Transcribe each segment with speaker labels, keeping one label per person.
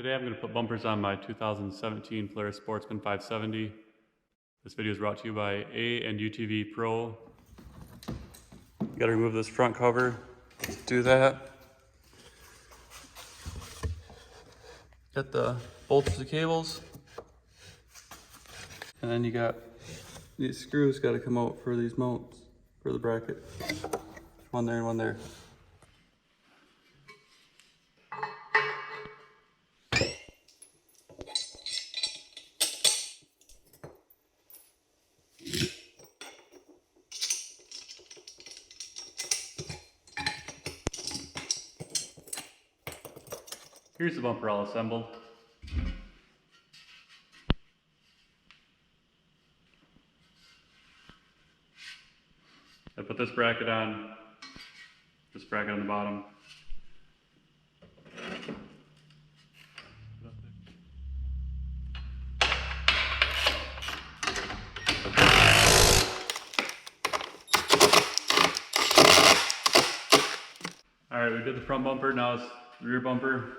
Speaker 1: Today I'm going to put bumpers on my 2017 Polaris Sportsman 570. This video is brought to you by A&utvpro. Pro. You got to remove this front cover. Let's do that. Got the bolts to the cables. And then you got these screws got to come out for these mounts for the bracket. One there and one there. Here's the bumper all assembled. I put this bracket on the bottom. Alright, we did the front bumper, now it's the rear bumper.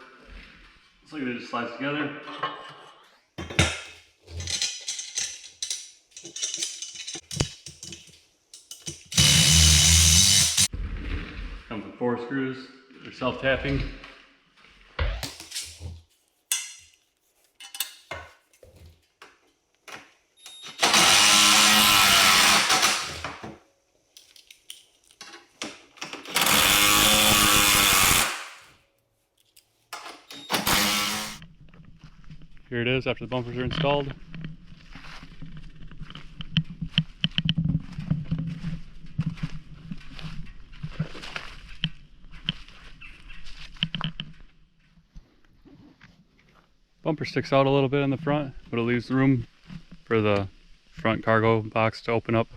Speaker 1: Looks like it just slides together. Comes with 4 screws. They're self-tapping. Here it is after the bumpers are installed. Bumper sticks out a little bit in the front, but it leaves room for the front cargo box to open up.